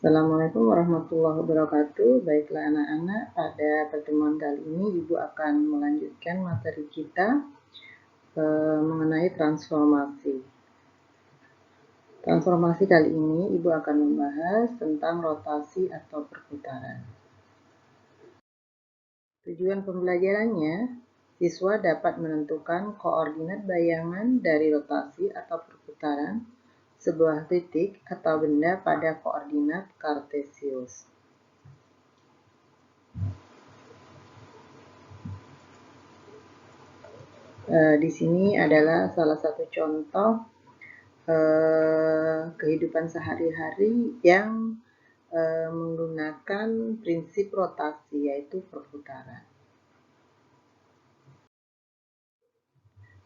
Assalamualaikum warahmatullahi wabarakatuh. Baiklah anak-anak, pada pertemuan kali ini Ibu akan melanjutkan materi kita mengenai transformasi. Transformasi kali ini Ibu akan membahas tentang rotasi atau perputaran. Tujuan pembelajarannya, siswa dapat menentukan koordinat bayangan dari rotasi atau perputaran sebuah titik atau benda pada koordinat kartesius. Di sini adalah salah satu contoh kehidupan sehari-hari yang menggunakan prinsip rotasi, yaitu perputaran.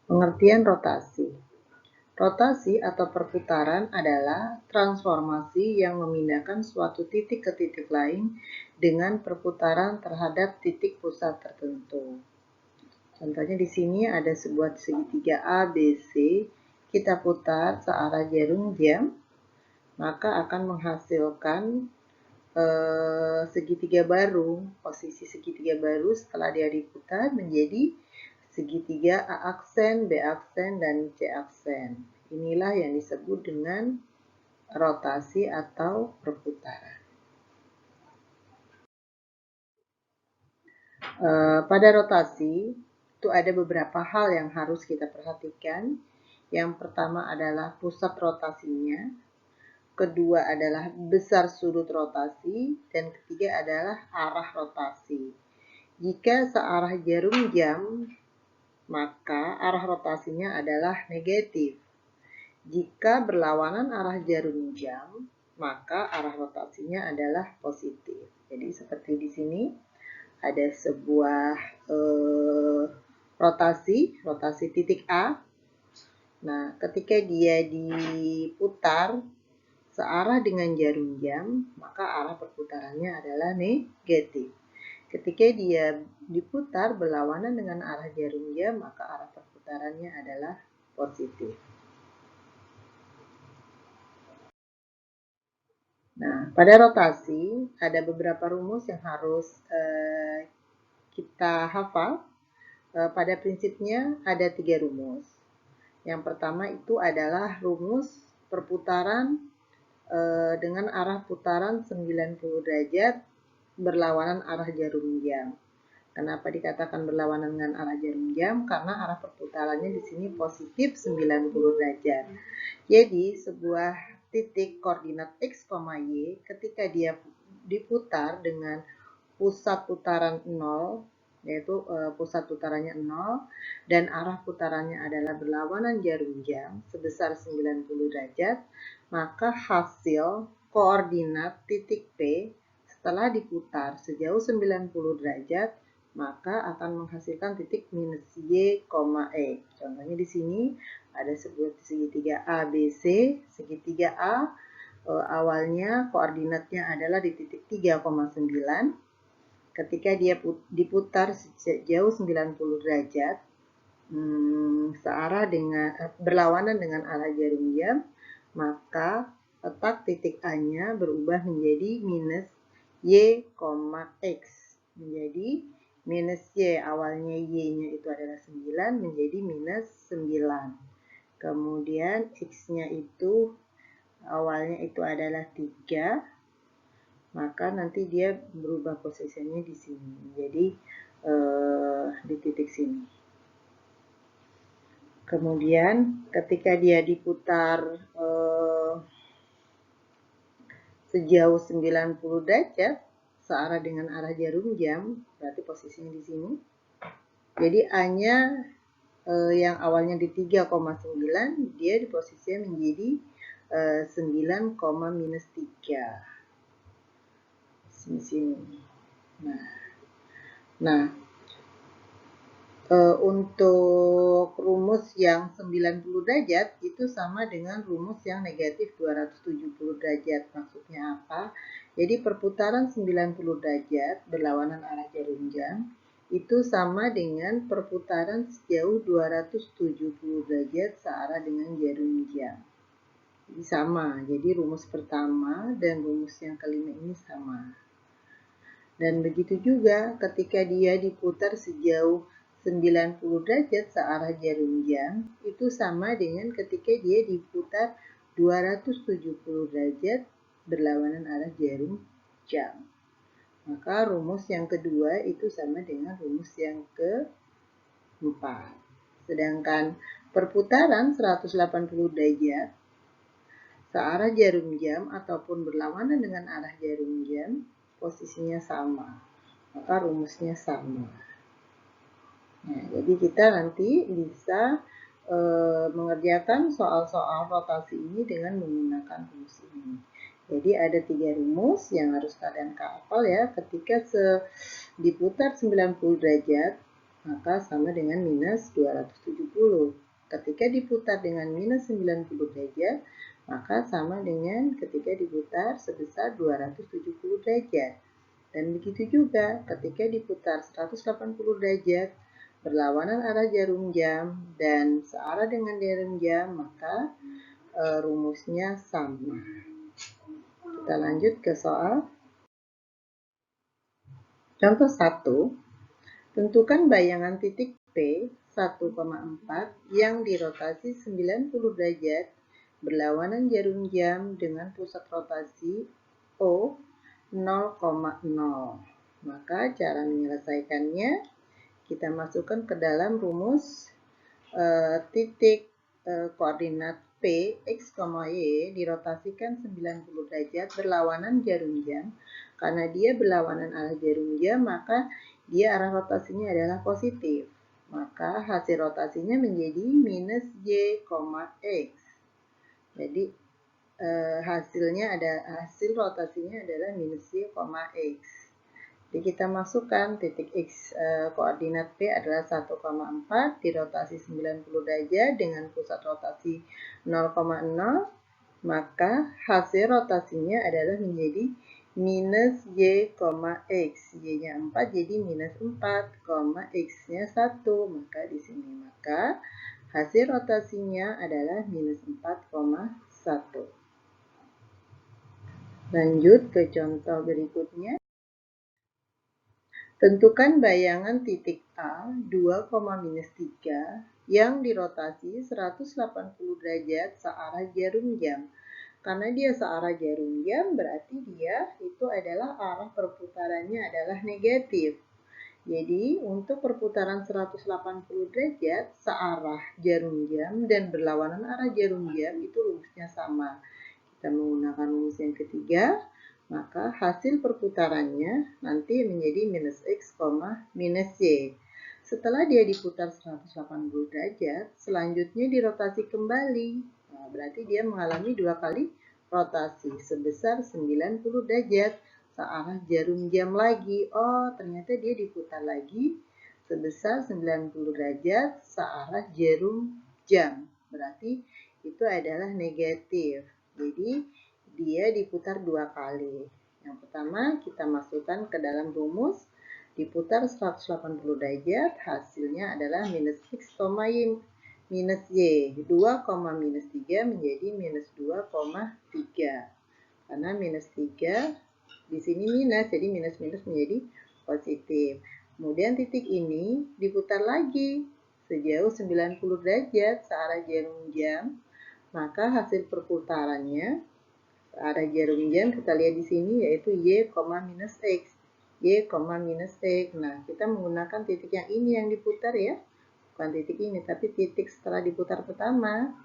Pengertian rotasi. Rotasi atau perputaran adalah transformasi yang memindahkan suatu titik ke titik lain dengan perputaran terhadap titik pusat tertentu. Contohnya di sini ada sebuah segitiga ABC, kita putar searah jarum jam, maka akan menghasilkan segitiga baru. Posisi segitiga baru setelah dia diputar menjadi segitiga A aksen, B aksen, dan C aksen. Inilah yang disebut dengan rotasi atau perputaran. Pada rotasi itu ada beberapa hal yang harus kita perhatikan. Yang pertama adalah pusat rotasinya, kedua adalah besar sudut rotasi, dan ketiga adalah arah rotasi. Jika searah jarum jam, maka arah rotasinya adalah negatif. Jika berlawanan arah jarum jam, maka arah rotasinya adalah positif. Jadi seperti di sini ada sebuah rotasi titik A. Nah, ketika dia diputar searah dengan jarum jam, maka arah perputarannya adalah negatif. Ketika dia diputar berlawanan dengan arah jarum jam, maka arah perputarannya adalah positif. Nah, pada rotasi ada beberapa rumus yang harus kita hafal. Pada prinsipnya ada 3 rumus. Yang pertama itu adalah rumus perputaran dengan arah putaran 90 derajat berlawanan arah jarum jam. Kenapa dikatakan berlawanan dengan arah jarum jam? Karena arah perputarannya di sini positif 90 derajat. Jadi sebuah titik koordinat X, Y ketika dia diputar dengan pusat putaran 0, yaitu pusat putarannya 0 dan arah putarannya adalah berlawanan jarum jam sebesar 90 derajat, maka hasil koordinat titik P setelah diputar sejauh 90 derajat maka akan menghasilkan titik minus Y, X. Contohnya di sini ada sebuah segitiga ABC, segitiga A awalnya koordinatnya adalah di titik 3,9. Ketika dia diputar sejauh 90 derajat searah dengan berlawanan dengan arah jarum jam, maka letak titik A-nya berubah menjadi minus Y, X. Menjadi minus Y, awalnya Y-nya itu adalah 9 menjadi minus 9. Kemudian X-nya itu awalnya itu adalah 3, maka nanti dia berubah posisinya di sini, jadi di titik sini. Kemudian ketika dia diputar sejauh 90 derajat searah dengan arah jarum jam, berarti posisinya di sini. Jadi A-nya yang awalnya di 3,9, dia di posisinya menjadi 9, minus 3. Di sini. Nah, untuk rumus yang 90 derajat itu sama dengan rumus yang negatif 270 derajat. Maksudnya apa? Jadi perputaran 90 derajat berlawanan arah jarum jam itu sama dengan perputaran sejauh 270 derajat searah dengan jarum jam. sama. Jadi rumus pertama dan rumus yang kelima ini sama. Dan begitu juga ketika dia diputar sejauh 90 derajat searah jarum jam, itu sama dengan ketika dia diputar 270 derajat berlawanan arah jarum jam. Maka rumus yang kedua itu sama dengan rumus yang keempat. Sedangkan perputaran 180 derajat searah jarum jam ataupun berlawanan dengan arah jarum jam, posisinya sama. Maka rumusnya sama. Nah, jadi kita nanti bisa mengerjakan soal-soal rotasi ini dengan menggunakan rumus ini. Jadi ada 3 rumus yang harus kalian hafal ya. Ketika diputar 90 derajat, maka sama dengan minus 270. Ketika diputar dengan minus 90 derajat, maka sama dengan ketika diputar sebesar 270 derajat. Dan begitu juga ketika diputar 180 derajat berlawanan arah jarum jam dan searah dengan jarum jam, maka rumusnya sama. Kita lanjut ke soal. Contoh 1. Tentukan bayangan titik P 1,4 yang dirotasi 90 derajat berlawanan jarum jam dengan pusat rotasi O 0,0. Maka cara menyelesaikannya, kita masukkan ke dalam rumus titik koordinat P, X, Y dirotasikan 90 derajat berlawanan jarum jam. Karena dia berlawanan arah jarum jam, maka dia arah rotasinya adalah positif. Maka hasil rotasinya menjadi minus Y, X. Jadi hasil rotasinya adalah minus Y, X. Jadi kita masukkan titik X koordinat P adalah 1,4 dirotasi 90 derajat dengan pusat rotasi 0,0, maka hasil rotasinya adalah menjadi minus Y, X. Y-nya 4 jadi minus 4, X-nya 1. Maka di sini maka hasil rotasinya adalah minus 4,1. Lanjut ke contoh berikutnya. Tentukan bayangan titik A 2,-3 yang dirotasi 180 derajat searah jarum jam. Karena dia searah jarum jam, berarti dia itu adalah arah perputarannya adalah negatif. Jadi, untuk perputaran 180 derajat searah jarum jam dan berlawanan arah jarum jam itu rumusnya sama. Kita menggunakan rumus yang ketiga, maka hasil perputarannya nanti menjadi minus X, minus Y. Setelah dia diputar 180 derajat, selanjutnya dirotasi kembali. Nah, berarti dia mengalami 2 kali rotasi sebesar 90 derajat searah jarum jam lagi. Oh, ternyata dia diputar lagi sebesar 90 derajat searah jarum jam. Berarti itu adalah negatif. Jadi dia diputar 2 kali. Yang pertama kita masukkan ke dalam rumus, diputar 180 derajat, hasilnya adalah minus X, Y, minus Y. 2, minus 3 menjadi minus 2,3. Karena minus 3 di sini minus, jadi minus-minus menjadi positif. Kemudian titik ini diputar lagi sejauh 90 derajat searah jarum jam, maka hasil perputarannya searah jarum jam kita lihat di sini yaitu Y, minus X. Y, minus X. Nah, kita menggunakan titik yang ini yang diputar ya. Bukan titik ini, tapi titik setelah diputar pertama.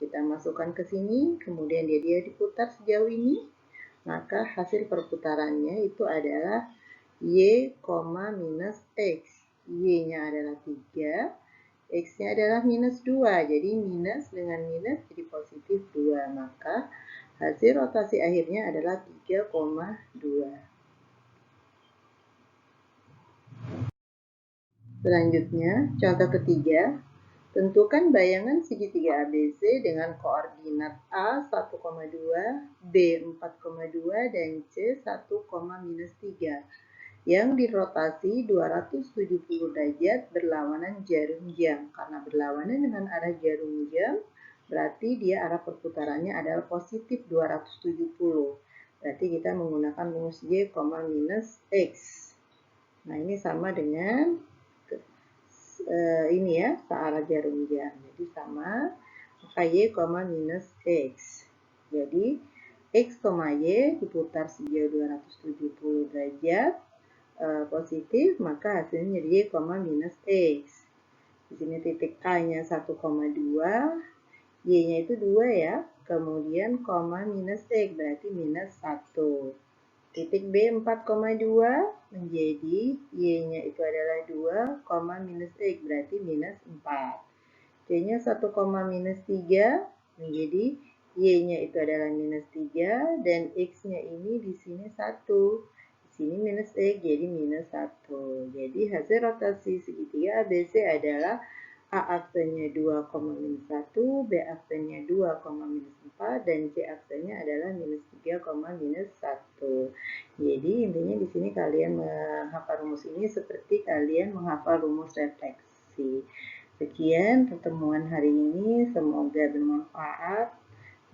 Kita masukkan ke sini, kemudian dia diputar sejauh ini. Maka hasil perputarannya itu adalah Y, minus X. Y-nya adalah 3, X-nya adalah minus 2. Jadi minus dengan minus jadi positif 2. Maka hasil rotasi akhirnya adalah 3,2. Selanjutnya, contoh ketiga. Tentukan bayangan segitiga ABC dengan koordinat A 1,2, B 4,2, dan C 1,-3 yang dirotasi 270 derajat berlawanan jarum jam. Karena berlawanan dengan arah jarum jam, berarti dia arah perputarannya adalah positif 270. Berarti kita menggunakan rumus Y, minus X. Nah, ini sama dengan ini ya, searah jarum jam. Jadi sama, maka Y, minus X. Jadi, X, Y diputar sejauh 270 derajat positif, maka hasilnya jadi Y, minus X. Di sini titik A-nya 1,2, Y-nya itu 2 ya. Kemudian koma minus X berarti minus 1. Titik B 4,2 menjadi Y-nya itu adalah 2, minus X berarti minus 4. C-nya 1, minus 3 menjadi Y-nya itu adalah minus 3 dan X-nya ini di sini 1. Di sini minus X jadi minus 1. Jadi hasil rotasi segitiga ABC adalah A aksenya 2, minus 1, B aksenya 2, minus 4, dan C aksenya adalah minus 3, minus 1. Jadi intinya di sini kalian menghafal rumus ini seperti kalian menghafal rumus refleksi. Sekian pertemuan hari ini, semoga bermanfaat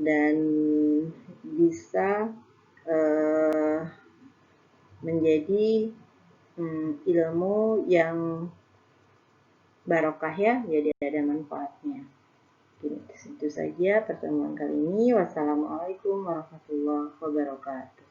dan bisa menjadi ilmu yang barokah ya, jadi ada manfaatnya. Itu saja pertemuan kali ini. Wassalamualaikum warahmatullahi wabarakatuh.